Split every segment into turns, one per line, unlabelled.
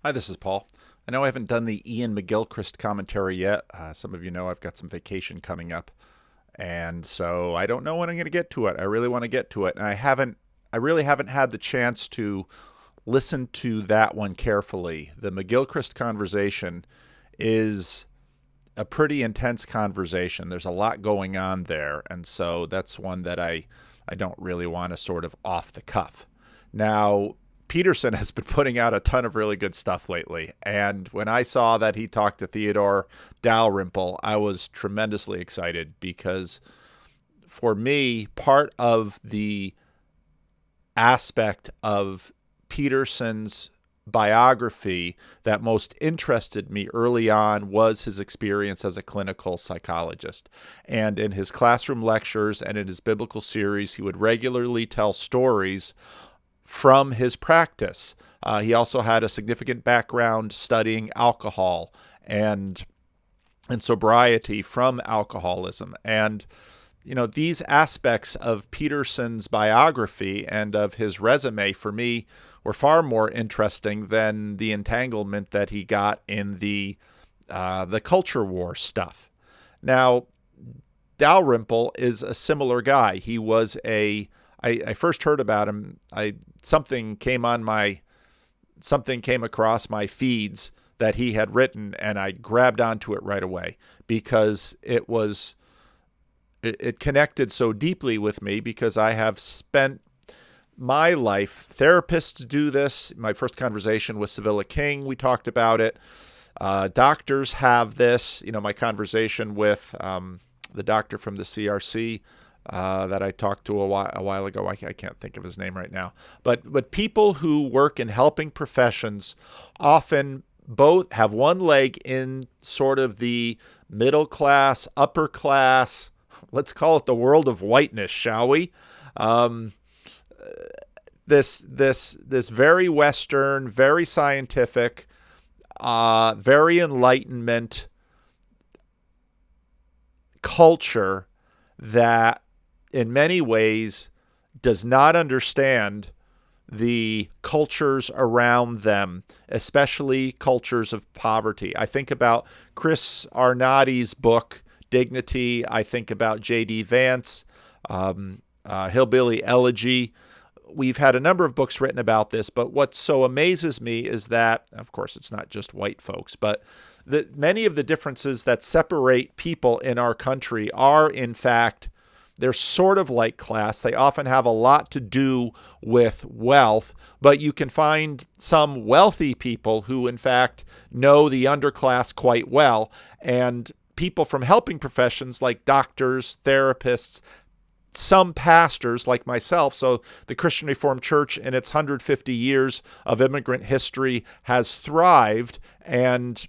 Hi, this is Paul. I know I haven't done the Ian McGilchrist commentary yet. Some of you know I've got some vacation coming up, and so I don't know when I'm going to get to it. I really want to get to it, and I really haven't had the chance to listen to that one carefully. The McGilchrist conversation is a pretty intense conversation. There's a lot going on there, and so that's one that I don't really want to sort of off the cuff. Now, Peterson has been putting out a ton of really good stuff lately, and when I saw that he talked to Theodore Dalrymple, I was tremendously excited because for me, part of the aspect of Peterson's biography that most interested me early on was his experience as a clinical psychologist. And in his classroom lectures and in his biblical series, he would regularly tell stories from his practice. He also had a significant background studying alcohol and sobriety from alcoholism. And these aspects of Peterson's biography and of his resume for me were far more interesting than the entanglement that he got in the culture war stuff. Now, Dalrymple is a similar guy. He was I first heard about him. Something came across my feeds that he had written, and I grabbed onto it right away because it connected so deeply with me because I have spent my life. Therapists do this. My first conversation with Sevilla King, we talked about it. Doctors have this. My conversation with the doctor from the CRC that I talked to a while ago. I can't think of his name right now. But people who work in helping professions often both have one leg in sort of the middle class, upper class, let's call it the world of whiteness, shall we? This very Western, very scientific, very Enlightenment culture that in many ways does not understand the cultures around them, especially cultures of poverty. I think about Chris Arnotti's book, Dignity. I think about J.D. Vance, Hillbilly Elegy. We've had a number of books written about this, but what so amazes me is that, of course, it's not just white folks, but many of the differences that separate people in our country are, in fact, they're sort of like class. They often have a lot to do with wealth, but you can find some wealthy people who, in fact, know the underclass quite well. And people from helping professions like doctors, therapists, some pastors like myself. So the Christian Reformed Church in its 150 years of immigrant history has thrived. And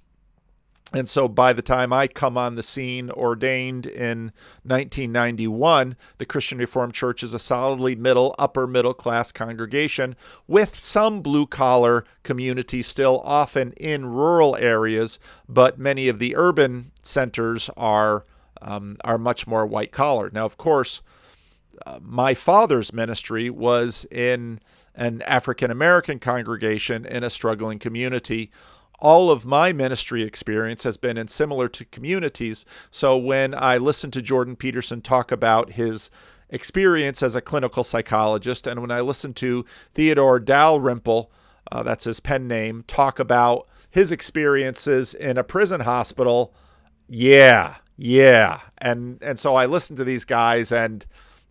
so by the time I come on the scene, ordained in 1991, the Christian Reformed Church is a solidly upper middle class congregation with some blue collar community still often in rural areas, but many of the urban centers are much more white collar. Now, of course, my father's ministry was in an African American congregation in a struggling community. All of my ministry experience has been in similar to communities. So when I listen to Jordan Peterson talk about his experience as a clinical psychologist, and when I listen to Theodore Dalrymple, that's his pen name, talk about his experiences in a prison hospital, yeah. And so I listen to these guys and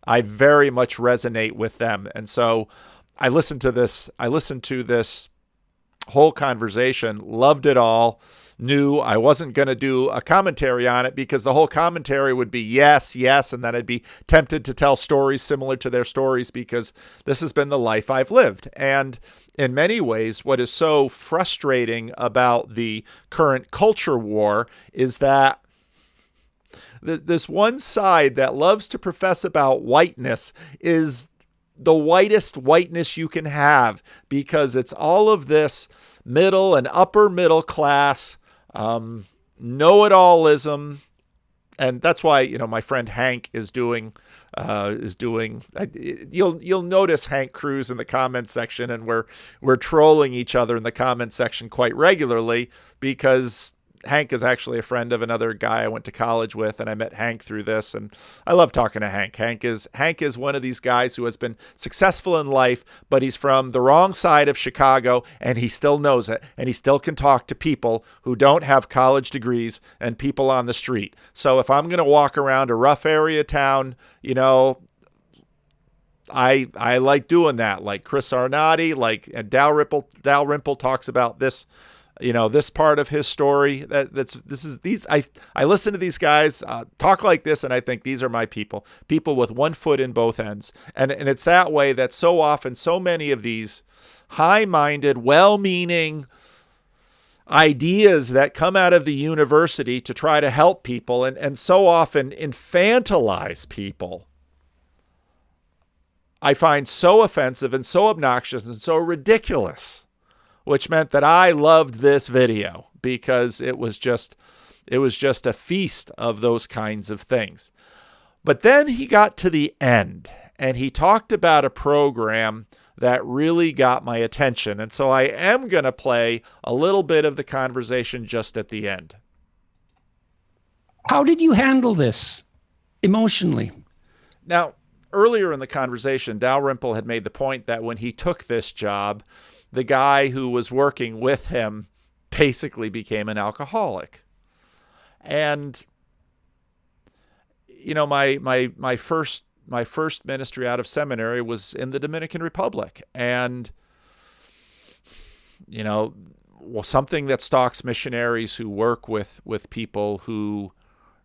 I very much resonate with them. And so I listened to this whole conversation, loved it all, knew I wasn't going to do a commentary on it because the whole commentary would be yes, and then I'd be tempted to tell stories similar to their stories because this has been the life I've lived. And in many ways, what is so frustrating about the current culture war is that this one side that loves to profess about whiteness is the whitest whiteness you can have because it's all of this middle and upper middle class know-it-allism. And that's why, my friend Hank is doing is doing. You'll notice Hank Cruz in the comment section, and we're trolling each other in the comment section quite regularly because Hank is actually a friend of another guy I went to college with, and I met Hank through this, and I love talking to Hank. Hank is one of these guys who has been successful in life, but he's from the wrong side of Chicago, and he still knows it, and he still can talk to people who don't have college degrees and people on the street. So if I'm going to walk around a rough area town, I like doing that, like Chris Arnatti, and Dalrymple talks about this, this part of his story. I listen to these guys talk like this, and I think these are my people with one foot in both ends. And it's that way that so often, so many of these high-minded, well-meaning ideas that come out of the university to try to help people and so often infantilize people, I find so offensive and so obnoxious and so ridiculous, which meant that I loved this video because it was just a feast of those kinds of things. But then he got to the end, and he talked about a program that really got my attention. And so I am going to play a little bit of the conversation just at the end.
How did you handle this emotionally?
Now, earlier in the conversation, Dalrymple had made the point that when he took this job, the guy who was working with him basically became an alcoholic. And, my first ministry out of seminary was in the Dominican Republic. And, something that stalks missionaries who work with people who,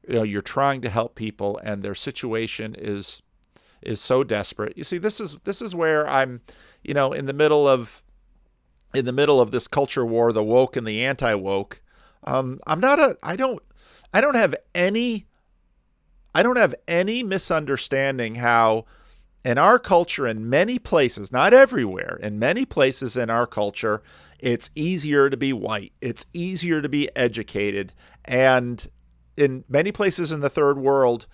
you're trying to help people and their situation is so desperate. You see, this is where I'm, in the middle of this culture war, the woke and the anti-woke. I don't have any misunderstanding how in our culture, in many places, not everywhere, in many places in our culture, it's easier to be white. It's easier to be educated. And in many places in the third world,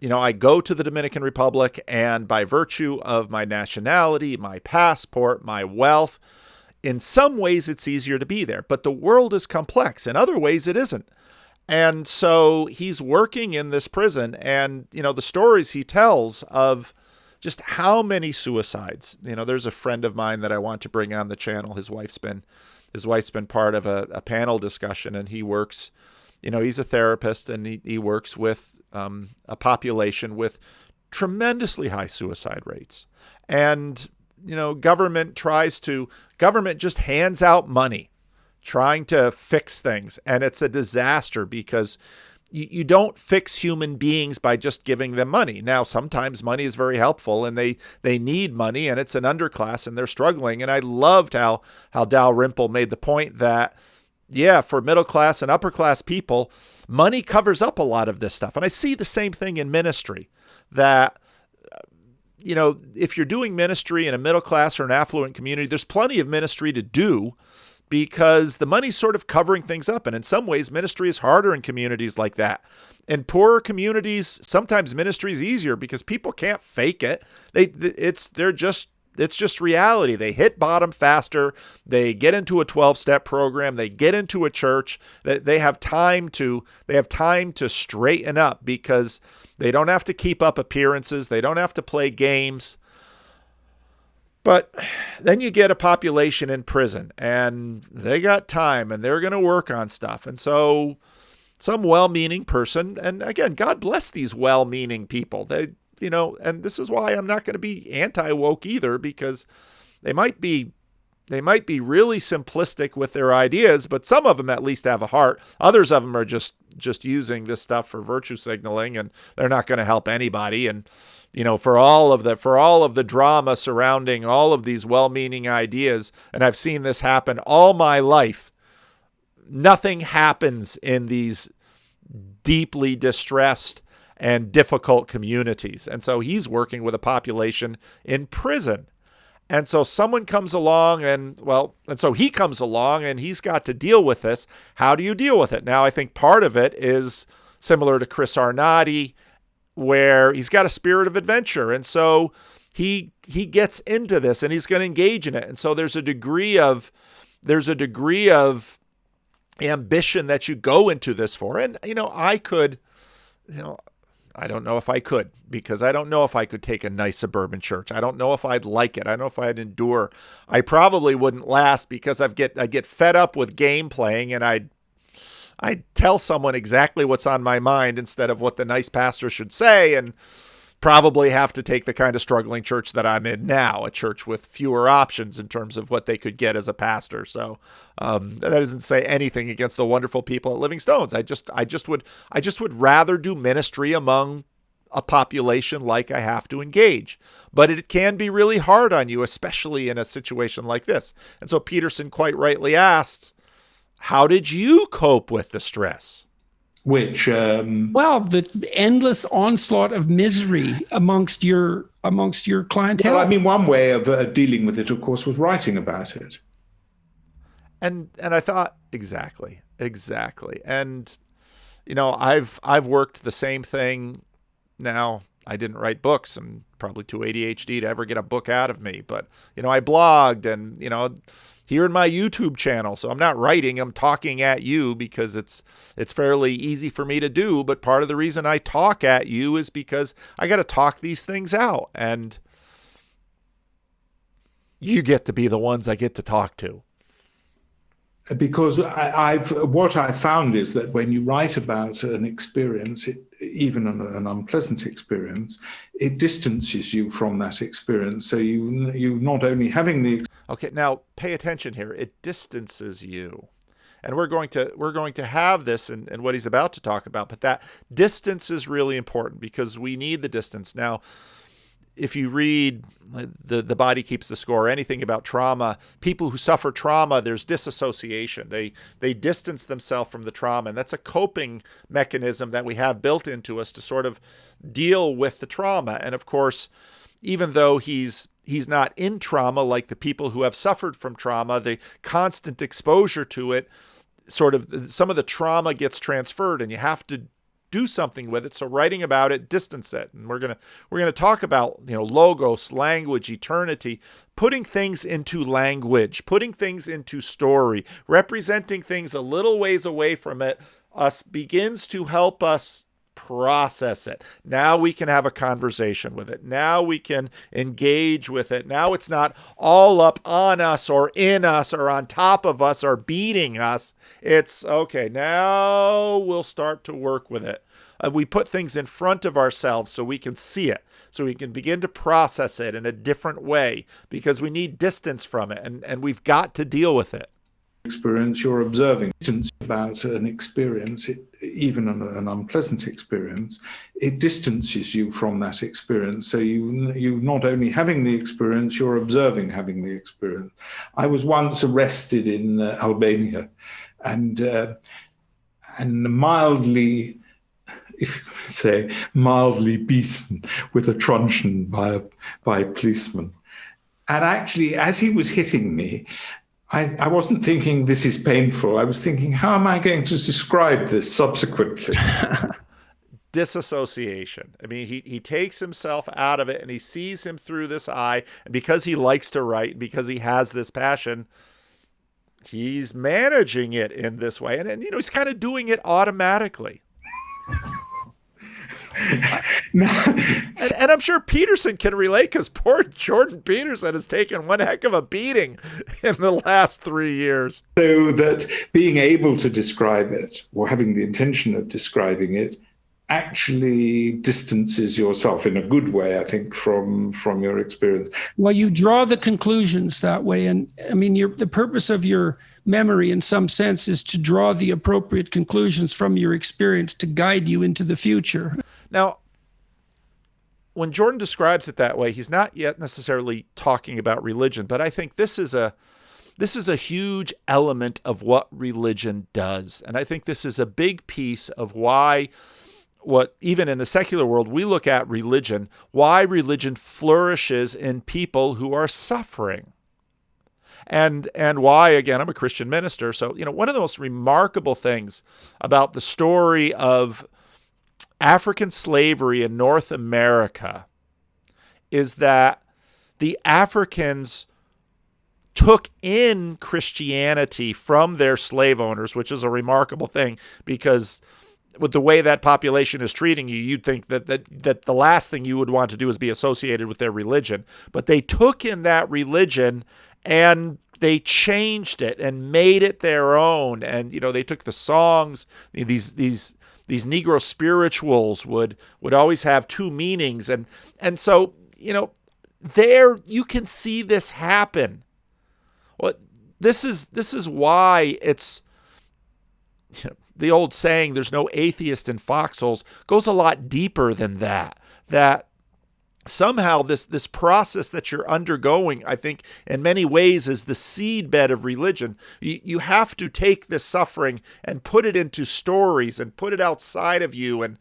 I go to the Dominican Republic, and by virtue of my nationality, my passport, my wealth, in some ways it's easier to be there. But the world is complex. In other ways, it isn't. And so he's working in this prison, and, the stories he tells of just how many suicides. There's a friend of mine that I want to bring on the channel. His wife's been part of a panel discussion, and he works, he's a therapist, and he works with a population with tremendously high suicide rates. And, government just hands out money trying to fix things. And it's a disaster because you don't fix human beings by just giving them money. Now, sometimes money is very helpful, and they need money, and it's an underclass, and they're struggling. And I loved how Dalrymple made the point that, yeah, for middle class and upper class people, money covers up a lot of this stuff. And I see the same thing in ministry, that, if you're doing ministry in a middle class or an affluent community, there's plenty of ministry to do because the money's sort of covering things up. And in some ways, ministry is harder in communities like that. In poorer communities, sometimes ministry is easier because people can't fake it. It's just reality. They hit bottom faster. They get into a 12-step program. They get into a church. They have time to straighten up because they don't have to keep up appearances. They don't have to play games. But then you get a population in prison, and they got time, and they're going to work on stuff. And so some well-meaning person, and again, God bless these well-meaning people. And this is why I'm not going to be anti-woke either, because they might be really simplistic with their ideas, but some of them at least have a heart. Others of them are just using this stuff for virtue signaling, and they're not going to help anybody. And for all of the drama surrounding all of these well-meaning ideas, and I've seen this happen all my life, nothing happens in these deeply distressed and difficult communities. And so he's working with a population in prison. And so someone comes along and so he comes along and he's got to deal with this. How do you deal with it? Now, I think part of it is similar to Chris Arnatti where he's got a spirit of adventure. And so he gets into this and he's going to engage in it. And so there's a degree of ambition that you go into this for. And, I don't know if I could, because I don't know if I could take a nice suburban church. I don't know if I'd like it. I don't know if I'd endure. I probably wouldn't last, because I get fed up with game playing, and I'd tell someone exactly what's on my mind instead of what the nice pastor should say, and probably have to take the kind of struggling church that I'm in now, a church with fewer options in terms of what they could get as a pastor. So that doesn't say anything against the wonderful people at Living Stones. I just would rather do ministry among a population like I have to engage. But it can be really hard on you, especially in a situation like this. And so Peterson quite rightly asks, how did you cope with the stress?
Which the endless onslaught of misery amongst your clientele.
Well, I mean, one way of dealing with it, of course, was writing about it.
And I thought, exactly. And I've worked the same thing. Now, I didn't write books. I'm probably too ADHD to ever get a book out of me. But I blogged, and here in my YouTube channel. So I'm not writing, I'm talking at you, because it's fairly easy for me to do. But part of the reason I talk at you is because I got to talk these things out, and you get to be the ones I get to talk to.
Because what I found is that when you write about an experience, even an unpleasant experience, it distances you from that experience. So you not only having the
Okay, now pay attention here. It distances you. And we're going to have this in what he's about to talk about, but that distance is really important, because we need the distance. Now, if you read The Body Keeps the Score, anything about trauma, people who suffer trauma, there's disassociation. They distance themselves from the trauma, and that's a coping mechanism that we have built into us to sort of deal with the trauma. And of course, even though he's not in trauma like the people who have suffered from trauma, the constant exposure to it, sort of some of the trauma gets transferred, and you have to do something with it. So writing about it, distance it. And we're gonna talk about logos, language, eternity, putting things into language, putting things into story, representing things a little ways away from it, begins to help us process it. Now we can have a conversation with it. Now we can engage with it. Now it's not all up on us or in us or on top of us or beating us. It's okay. Now we'll start to work with it. We put things in front of ourselves so we can see it, so we can begin to process it in a different way, because we need distance from it, and we've got to deal with it.
experience you're observing. About an experience, even an unpleasant experience, it distances you from that experience. So you not only having the experience, you're observing having the experience. I was once arrested in Albania, and mildly, mildly beaten with a truncheon by a policeman. And actually, as he was hitting me, I wasn't thinking this is painful. I was thinking, how am I going to describe this subsequently?
Disassociation. I mean, he takes himself out of it, and he sees him through this eye. And because he likes to write, because he has this passion, he's managing it in this way. And he's kind of doing it automatically. And I'm sure Peterson can relate, because poor Jordan Peterson has taken one heck of a beating in the last 3 years.
So that being able to describe it, or having the intention of describing it, actually distances yourself in a good way, I think, from your experience.
Well, you draw the conclusions that way. And I mean, the purpose of your memory in some sense is to draw the appropriate conclusions from your experience to guide you into the future.
Now, when Jordan describes it that way, he's not yet necessarily talking about religion, but I think this is a huge element of what religion does. And I think this is a big piece of why, what even in the secular world we look at religion, why religion flourishes in people who are suffering. And why, again, I'm a Christian minister, so one of the most remarkable things about the story of African slavery in North America is that the Africans took in Christianity from their slave owners, which is a remarkable thing, because with the way that population is treating you, you'd think that the last thing you would want to do is be associated with their religion. But they took in that religion and they changed it and made it their own. And, they took the songs, these Negro spirituals would always have two meanings. And so, there you can see this happen. Well, this is why it's, the old saying, there's no atheist in foxholes, goes a lot deeper than that. That somehow this process that you're undergoing, I think, in many ways is the seedbed of religion. You have to take this suffering and put it into stories and put it outside of you and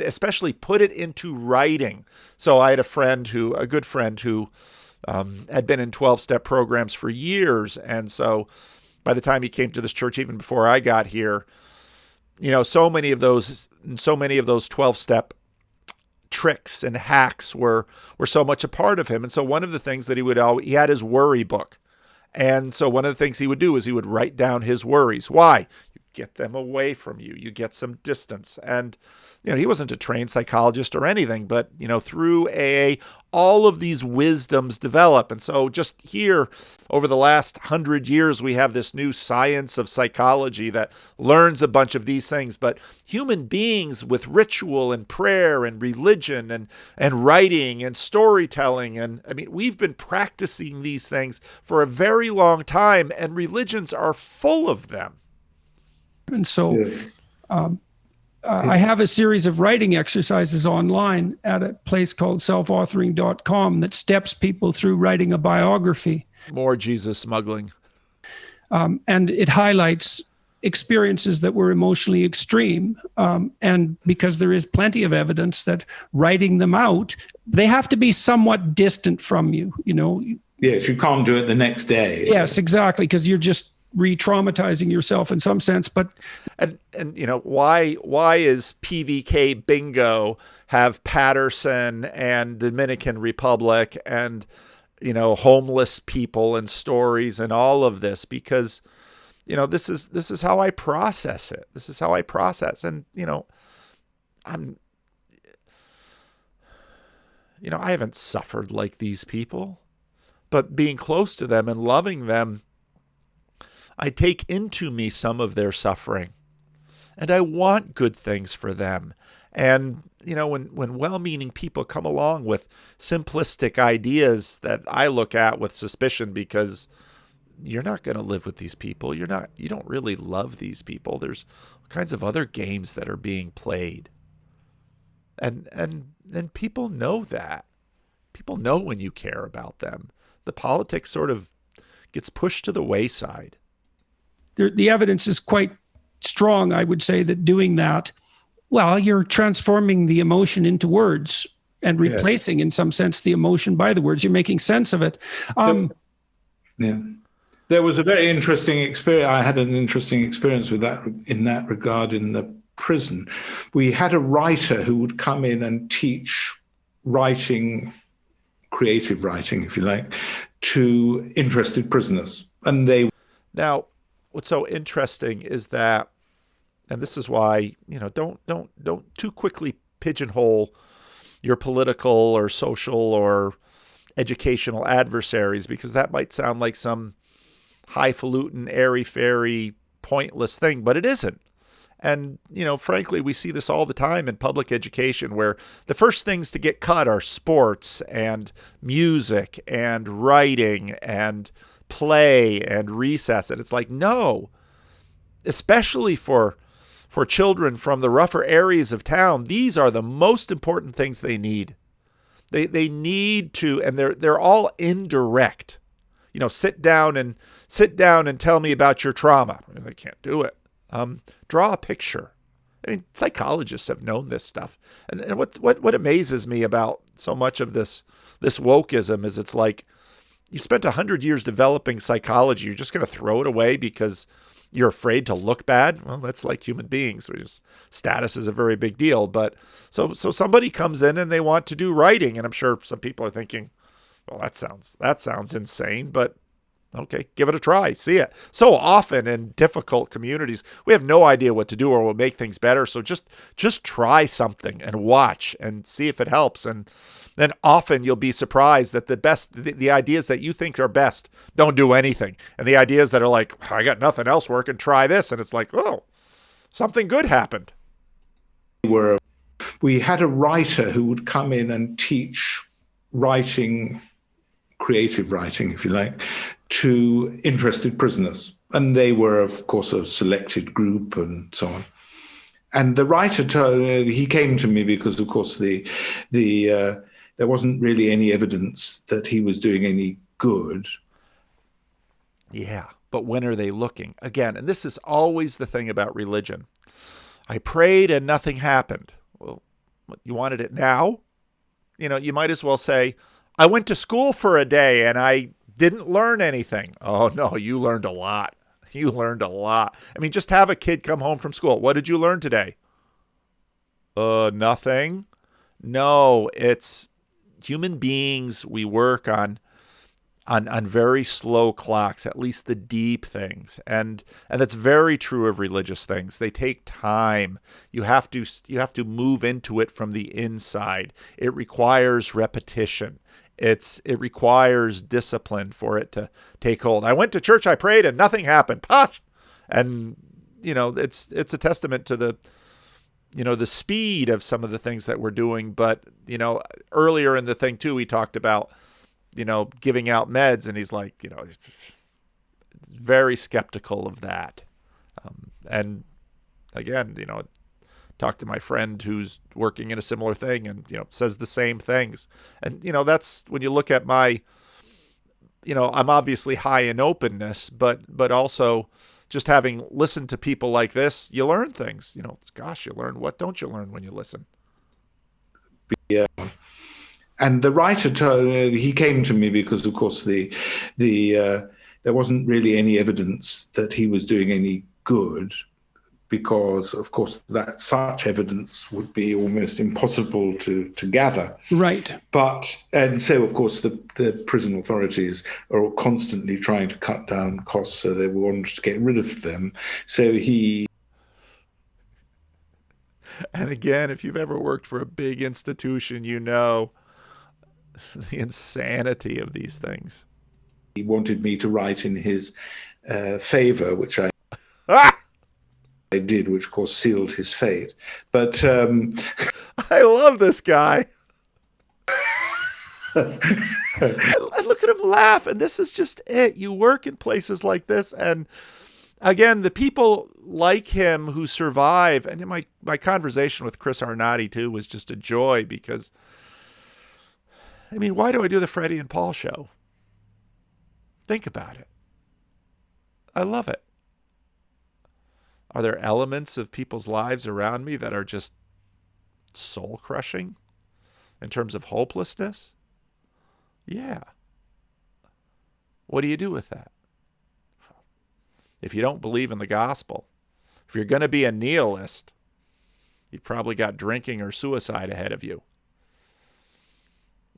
especially put it into writing. So I had a good friend who had been in 12-step programs for years. And so by the time he came to this church, even before I got here, so many of those 12-step tricks and hacks were so much a part of him. And so one of the things that he had his worry book. And so one of the things he would do is he would write down his worries. Why? You get them away from you. You get some distance. And, he wasn't a trained psychologist or anything, but, through AA, all of these wisdoms develop. And so just here, over the last 100 years, we have this new science of psychology that learns a bunch of these things. But human beings with ritual and prayer and religion and writing and storytelling, and we've been practicing these things for a very long time, and religions are full of them.
And so I have a series of writing exercises online at a place called selfauthoring.com that steps people through writing a biography.
More Jesus smuggling.
And it highlights experiences that were emotionally extreme. And because there is plenty of evidence that writing them out, they have to be somewhat distant from you,
Yes, you can't do it the next day.
Yes, exactly, because you're just re-traumatizing yourself in some sense. But
and why is PVK bingo have Peterson and Dominican Republic and homeless people and stories and all of this? Because this is how I process it. This is how I process. And I haven't suffered like these people, but being close to them and loving them, I take into me some of their suffering, and I want good things for them. And, when well-meaning people come along with simplistic ideas that I look at with suspicion, because you're not going to live with these people. You don't really love these people. There's all kinds of other games that are being played. And people know that. People know when you care about them. The politics sort of gets pushed to the wayside.
The evidence is quite strong, I would say, that doing that, well, you're transforming the emotion into words and replacing, in some sense, the emotion by the words. You're making sense of it.
There was a very interesting experience. I had an interesting experience with that in that regard in the prison. We had a writer who would come in and teach writing, creative writing, if you like, to interested prisoners. And
now, what's so interesting is that, and this is why, don't too quickly pigeonhole your political or social or educational adversaries, because that might sound like some highfalutin, airy-fairy, pointless thing, but it isn't. And, frankly, we see this all the time in public education, where the first things to get cut are sports and music and writing and play and recess. And it's like, no, especially for children from the rougher areas of town, these are the most important things they need. They need to, and they're all indirect. Sit down and tell me about your trauma. They can't do it. Draw a picture. Psychologists have known this stuff. And what amazes me about so much of this wokeism is it's like, you spent 100 years developing psychology. You're just going to throw it away because you're afraid to look bad. Well, that's like human beings. Status is a very big deal. But so somebody comes in and they want to do writing, and I'm sure some people are thinking, well, that sounds insane, but okay, give it a try. See it. So often in difficult communities, we have no idea what to do or will make things better. So just try something and watch and see if it helps. And then often you'll be surprised that the ideas that you think are best don't do anything. And the ideas that are like, I got nothing else working, try this. And it's like, oh, something good happened.
We had a writer who would come in and teach writing, creative writing, if you like, to interested prisoners. And they were, of course, a selected group and so on. And the writer, he came to me because, of course, there wasn't really any evidence that he was doing any good.
Yeah, but when are they looking? Again, and this is always the thing about religion. I prayed and nothing happened. Well, you wanted it now? You might as well say, I went to school for a day and I didn't learn anything. Oh, no, you learned a lot. You learned a lot. I mean, just have a kid come home from school. What did you learn today? Nothing. No, it's human beings. We work on very slow clocks, at least the deep things. And that's very true of religious things. They take time. You have to move into it from the inside. It requires repetition. It requires discipline for it to take hold. I went to church, I prayed, and nothing happened. Posh! And it's a testament to the speed of some of the things that we're doing. But earlier in the thing too, we talked about giving out meds, and he's like, he's very skeptical of that. And again, talk to my friend who's working in a similar thing and, says the same things. And, that's when you look at my, I'm obviously high in openness, but also just having listened to people like this, you learn things, gosh, you learn. What don't you learn when you listen?
Yeah. And the writer, he came to me because, of course, there wasn't really any evidence that he was doing any good, because, of course, that such evidence would be almost impossible to gather.
Right.
And so, of course, the prison authorities are constantly trying to cut down costs, so they wanted to get rid of them. So he...
And again, if you've ever worked for a big institution, the insanity of these things.
He wanted me to write in his favor, which I did, which of course sealed his fate. But
I love this guy. I look at him laugh, and this is just it. You work in places like this, and again, the people like him who survive, and my conversation with Chris Arnott too was just a joy, because I mean, why do I do the Freddie and Paul show? Think about it. I love it. Are there elements of people's lives around me that are just soul-crushing in terms of hopelessness? Yeah. What do you do with that? If you don't believe in the gospel, if you're going to be a nihilist, you've probably got drinking or suicide ahead of you.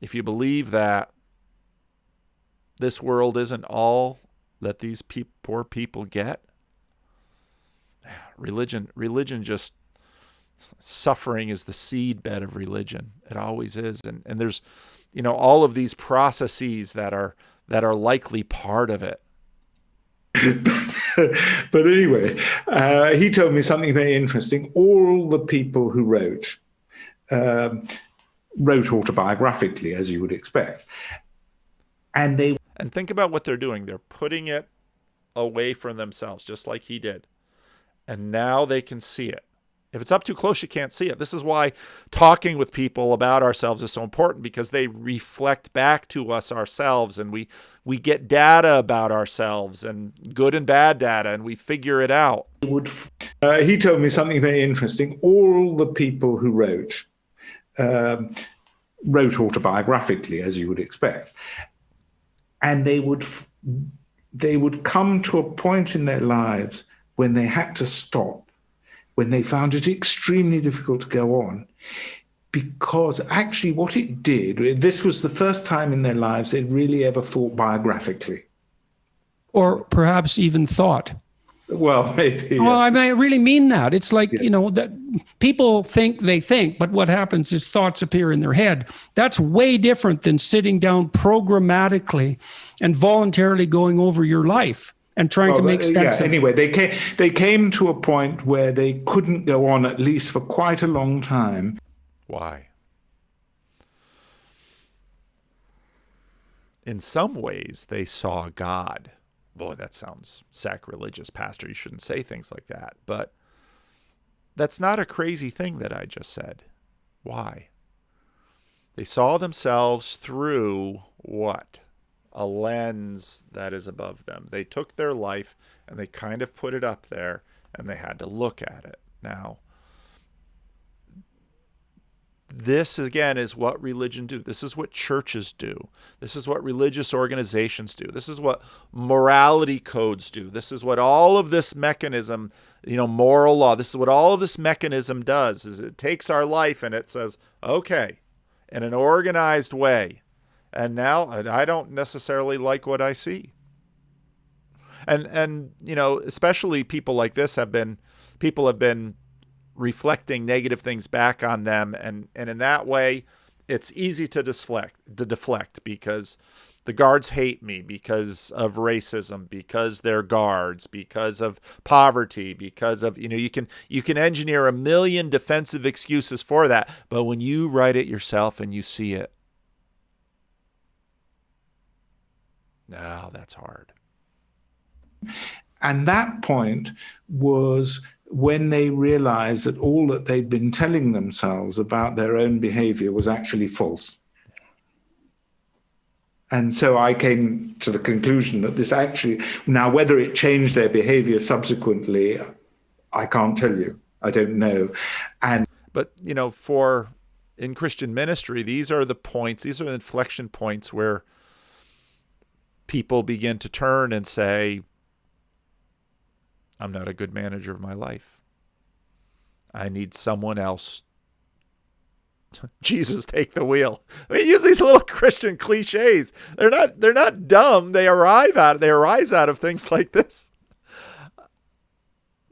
If you believe that this world isn't all that these poor people get, religion just, suffering is the seedbed of religion. It always is. And there's, all of these processes that are likely part of it.
But anyway, he told me something very interesting. All the people who wrote autobiographically, as you would expect. And
think about what they're doing. They're putting it away from themselves, just like he did. And now they can see it. If it's up too close, you can't see it. This is why talking with people about ourselves is so important, because they reflect back to us ourselves, and we get data about ourselves, and good and bad data, and we figure it out.
He told me something very interesting. All the people who wrote autobiographically, as you would expect, and they would come to a point in their lives when they had to stop, when they found it extremely difficult to go on, because actually what it did, this was the first time in their lives they'd really ever thought biographically.
Or perhaps even thought.
Well, maybe. Yes.
Well, I mean, I really mean that. It's like, that people think they think, but what happens is thoughts appear in their head. That's way different than sitting down programmatically and voluntarily going over your life and trying to make sense of it.
Anyway, they came to a point where they couldn't go on, at least for quite a long time.
Why? In some ways, they saw God. Boy, that sounds sacrilegious, Pastor. You shouldn't say things like that. But that's not a crazy thing that I just said. Why? They saw themselves through what? A lens that is above them. They took their life and they kind of put it up there and they had to look at it. Now, this, again, is what religion do. This is what churches do. This is what religious organizations do. This is what morality codes do. This is what all of this mechanism, moral law, this is what all of this mechanism does, is it takes our life and it says, okay, in an organized way. And now I don't necessarily like what I see. And especially people like this have been reflecting negative things back on them, and in that way it's easy to deflect because the guards hate me because of racism, because they're guards, because of poverty, because of you can engineer a million defensive excuses for that, but when you write it yourself and you see it, now that's hard.
And that point was when they realized that all that they'd been telling themselves about their own behavior was actually false. And so I came to the conclusion that this actually, now whether it changed their behavior subsequently, I can't tell you. I don't know.
But in Christian ministry, these are the inflection points where people begin to turn and say, I'm not a good manager of my life. I need someone else. Jesus, take the wheel. I mean, use these little Christian cliches. They're not dumb. They arise out of things like this.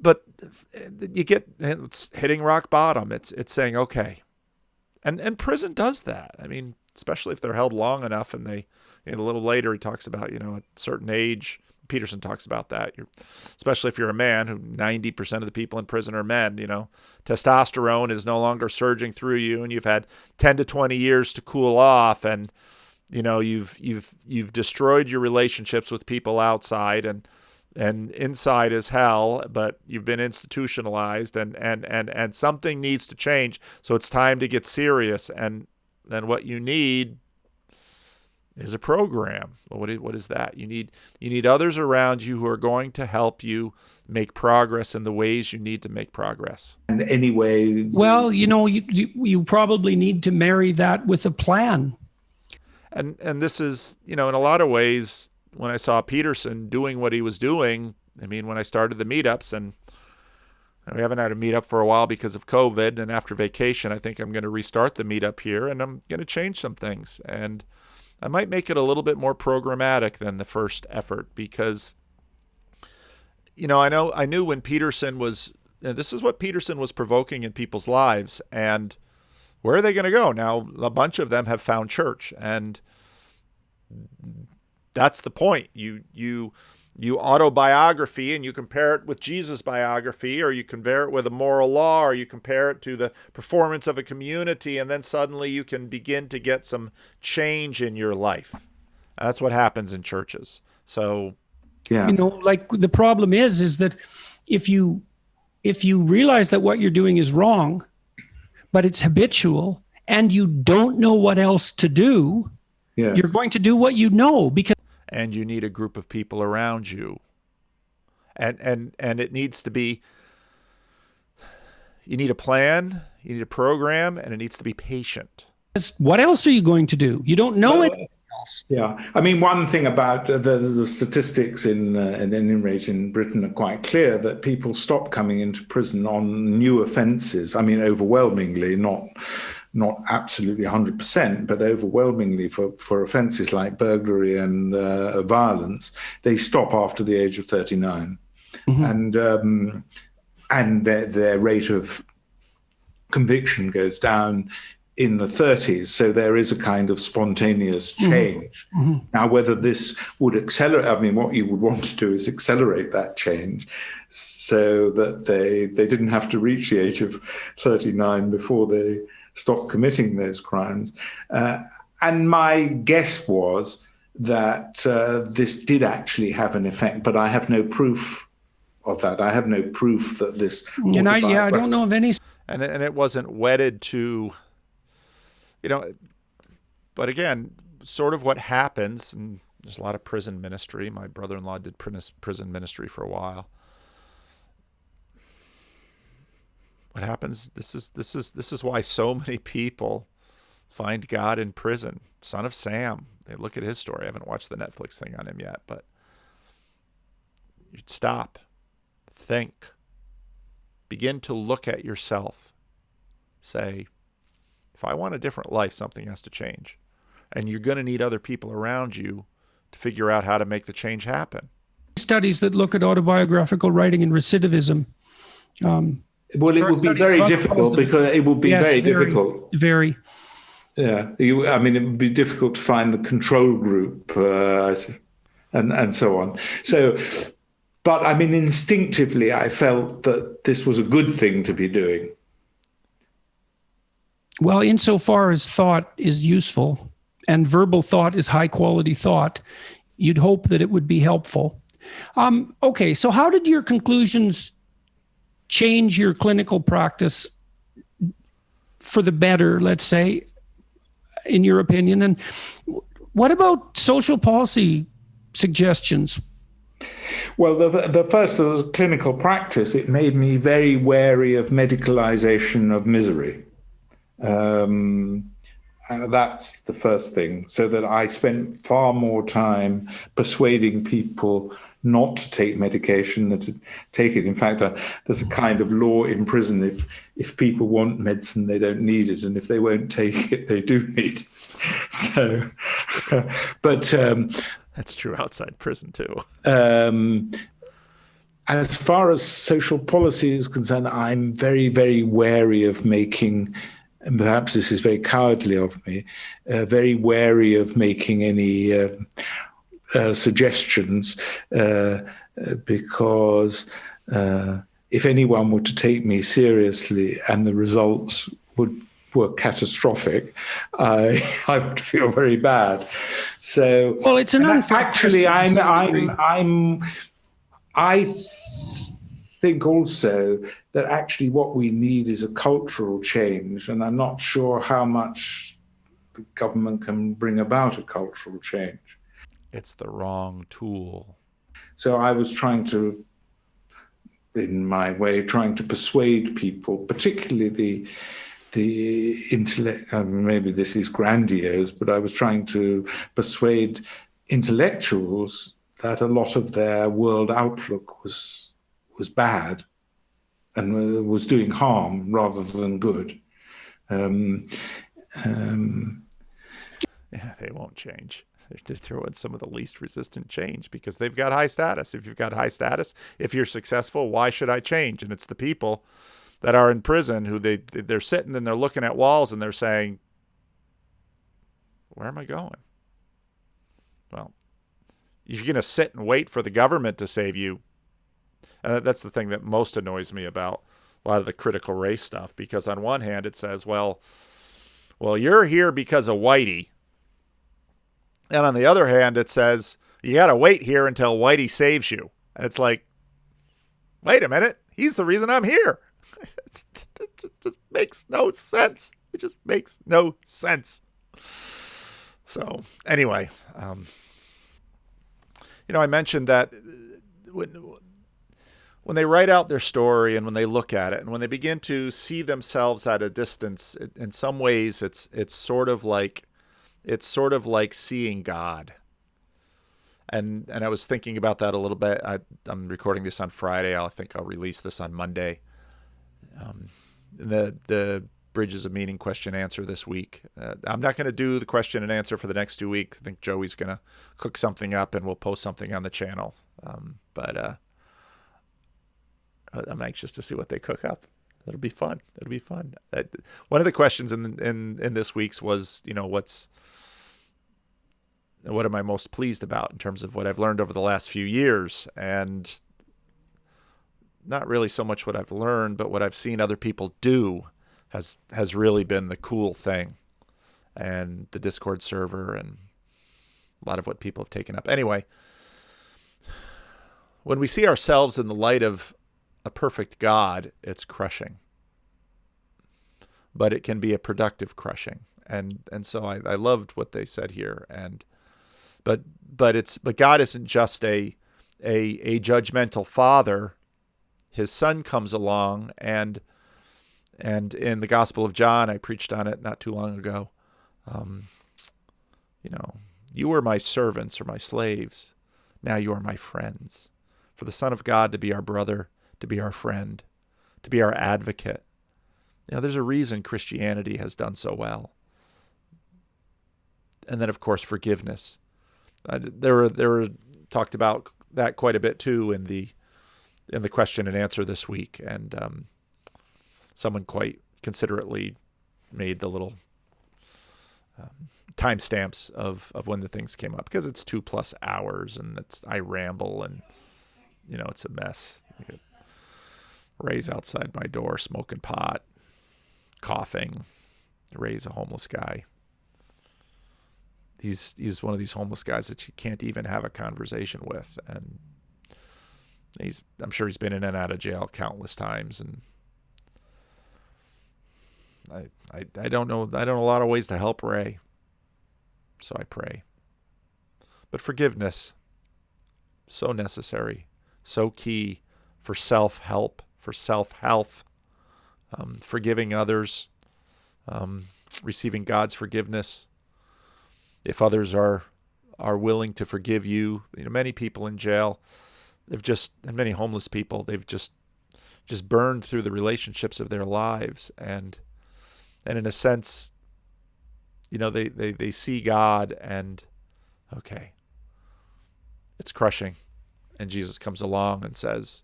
But it's hitting rock bottom. It's saying, okay. And prison does that. I mean, especially if they're held long enough, and a little later he talks about, at a certain age, Peterson talks about that, especially if you're a man, who 90% of the people in prison are men. Testosterone is no longer surging through you, and you've had 10 to 20 years to cool off, and you've destroyed your relationships with people outside, and inside is hell, but you've been institutionalized, and something needs to change. So it's time to get serious, and then what you need is a program. What is that? You need others around you who are going to help you make progress in the ways you need to make progress.
And anyway,
well, you probably need to marry that with a plan.
And this is, in a lot of ways, when I saw Peterson doing what he was doing, I mean, when I started the meetups, and we haven't had a meetup for a while because of COVID, and after vacation, I think I'm going to restart the meetup here, and I'm going to change some things. And I might make it a little bit more programmatic than the first effort, because, I knew when Peterson was, this is what Peterson was provoking in people's lives, and where are they going to go? Now, a bunch of them have found church, and that's the point. You autobiography, and you compare it with Jesus' biography, or you compare it with a moral law, or you compare it to the performance of a community, and then suddenly you can begin to get some change in your life. That's what happens in churches. So,
yeah. Like the problem is that if you realize that what you're doing is wrong, but it's habitual, and you don't know what else to do, you're going to do what you know,
and you need a group of people around you. And it needs to be, you need a plan, you need a program, and it needs to be patient.
What else are you going to do? You don't know it. else.
Yeah, I mean, one thing about the statistics at any rate in Britain are quite clear that people stop coming into prison on new offences. I mean, overwhelmingly, not absolutely 100%, but overwhelmingly for offences like burglary and violence, they stop after the age of 39, and their rate of conviction goes down in the 30s. So there is a kind of spontaneous change. Now, whether this would accelerate, I mean, what you would want to do is accelerate that change so that they didn't have to reach the age of 39 before they stopped committing those crimes. And my guess was that this did actually have an effect, but I have no proof of that. I have no proof that this.
And I don't know of any.
And it wasn't wedded to, but again, sort of what happens, and there's a lot of prison ministry. My brother-in-law did prison ministry for a while. What happens? This is why so many people find God in prison. Son of Sam. They look at his story. I haven't watched the Netflix thing on him yet, but you'd stop, think, begin to look at yourself. Say, if I want a different life, something has to change. And you're going to need other people around you to figure out how to make the change happen.
Studies that look at autobiographical writing and recidivism.
Well, it would be very difficult because it would be very difficult.
Very.
Yeah. I mean, it would be difficult to find the control group and so on. So, but I mean, instinctively, I felt that this was a good thing to be doing.
Well, insofar as thought is useful and verbal thought is high quality thought, you'd hope that it would be helpful. Okay, so how did your conclusions change your clinical practice for the better, let's say, in your opinion? And what about social policy suggestions?
Well, the first was clinical practice. It made me very wary of medicalization of misery. That's the first thing. So that I spent far more time persuading people not to take medication than to take it. In fact, there's a kind of law in prison: if people want medicine, they don't need it, and if they won't take it, they do need it. So, but
that's true outside prison too.
As far as social policy is concerned, I'm very, very wary of making, and perhaps this is very cowardly of me, very wary of making any suggestions because if anyone were to take me seriously and the results were catastrophic, I would feel very bad. So,
well, it's an unfair
actually, I think also that actually what we need is a cultural change, and I'm not sure how much the government can bring about a cultural change.
It's the wrong tool.
So I was trying to, in my way, persuade people, particularly the intellect. Maybe this is grandiose, but I was trying to persuade intellectuals that a lot of their world outlook was bad and was doing harm rather than good.
Yeah, they won't change. They're throwing some of the least resistant change because they've got high status. If you've got high status, if you're successful, why should I change? And it's the people that are in prison who they're sitting and they're looking at walls and they're saying, where am I going? Well, if you're going to sit and wait for the government to save you, and that's the thing that most annoys me about a lot of the critical race stuff, because on one hand it says, well, you're here because of Whitey. And on the other hand, it says, you got to wait here until Whitey saves you. And it's like, wait a minute. He's the reason I'm here. It just makes no sense. It just makes no sense. So anyway, I mentioned that when they write out their story and when they look at it and when they begin to see themselves at a distance, in some ways it's sort of like It's sort of like seeing God. And I was thinking about that a little bit. I'm recording this on Friday. I think I'll release this on Monday. The Bridges of Meaning question answer this week. I'm not going to do the question and answer for the next 2 weeks. I think Joey's going to cook something up and we'll post something on the channel. But I'm anxious to see what they cook up. It'll be fun. One of the questions in this week's was, what am I most pleased about in terms of what I've learned over the last few years? And not really so much what I've learned, but what I've seen other people do has really been the cool thing. And the Discord server and a lot of what people have taken up. Anyway, when we see ourselves in the light of a perfect God, it's crushing. But it can be a productive crushing. And so I loved what they said here. But God isn't just a judgmental father. His son comes along, and in the Gospel of John, I preached on it not too long ago. You were my servants or my slaves. Now you are my friends. For the Son of God to be our brother, to be our friend, to be our advocate. There's a reason Christianity has done so well. And then, of course, forgiveness. There were talked about that quite a bit too in the question and answer this week, and someone quite considerately made the little timestamps of when the things came up, because it's 2+ hours and I ramble and it's a mess. Ray's outside my door smoking pot, coughing. Ray's a homeless guy. He's one of these homeless guys that you can't even have a conversation with, and I'm sure he's been in and out of jail countless times, and I don't know a lot of ways to help Ray, so I pray. But forgiveness, so necessary, so key for self-help, for self-health, forgiving others, receiving God's forgiveness. If others are willing to forgive you, many people in jail, and many homeless people, they've just burned through the relationships of their lives, and in a sense, they see God, and okay, it's crushing, and Jesus comes along and says,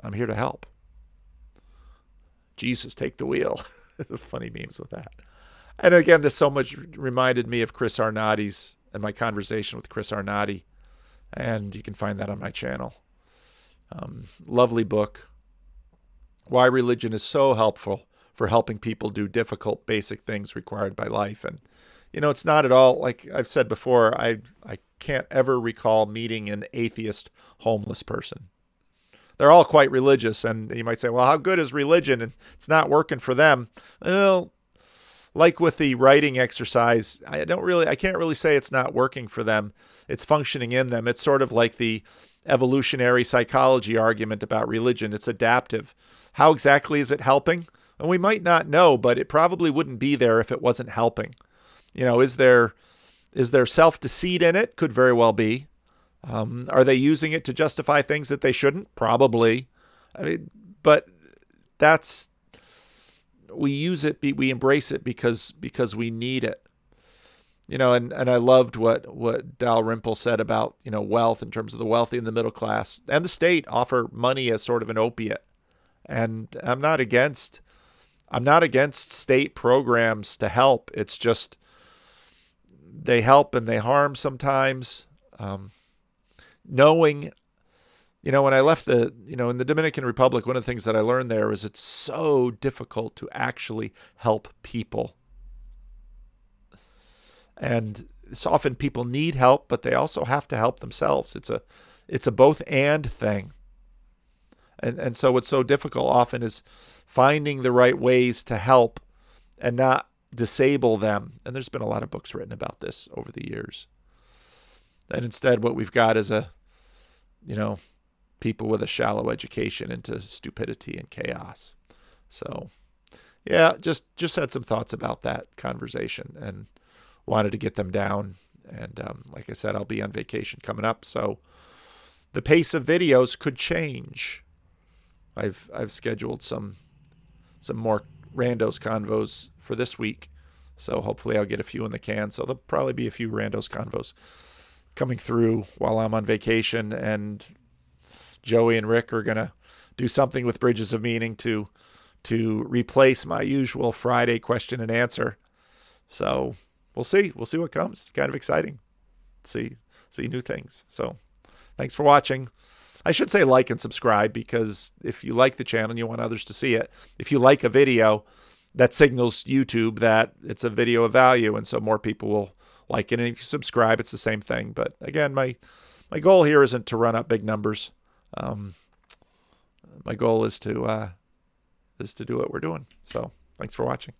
I'm here to help. Jesus, take the wheel. Funny memes with that. And again, this so much reminded me of Chris Arnotti's and my conversation with Chris Arnotti. And you can find that on my channel. Lovely book. Why religion is so helpful for helping people do difficult, basic things required by life. And, it's not at all, like I've said before, I can't ever recall meeting an atheist homeless person. They're all quite religious, and you might say, well, how good is religion? And it's not working for them. Well, like with the writing exercise, I can't really say it's not working for them. It's functioning in them. It's sort of like the evolutionary psychology argument about religion. It's adaptive. How exactly is it helping? And we might not know, but it probably wouldn't be there if it wasn't helping. Is there self-deceit in it? Could very well be. Are they using it to justify things that they shouldn't? Probably. But we use it, we embrace it because we need it. And I loved what Dalrymple said about, wealth in terms of the wealthy and the middle class and the state offer money as sort of an opiate. And I'm not against state programs to help. It's just they help and they harm sometimes. Knowing, when I left in the Dominican Republic, one of the things that I learned there is it's so difficult to actually help people. And it's often people need help, but they also have to help themselves. It's a both and thing. And so what's so difficult often is finding the right ways to help and not disable them. And there's been a lot of books written about this over the years. And instead what we've got is people with a shallow education into stupidity and chaos. So, yeah, just had some thoughts about that conversation and wanted to get them down. And like I said, I'll be on vacation coming up, so the pace of videos could change. I've scheduled some more randos convos for this week, so hopefully I'll get a few in the can. So there'll probably be a few randos convos coming through while I'm on vacation, and Joey and Rick are gonna do something with Bridges of Meaning to replace my usual Friday question and answer. So we'll see what comes. It's kind of exciting. See new things. So thanks for watching. I should say like and subscribe, because if you like the channel and you want others to see it, if you like a video, that signals YouTube that it's a video of value, and so more people will like it. And if you subscribe, it's the same thing. But again, my goal here isn't to run up big numbers. My goal is to do what we're doing. So thanks for watching.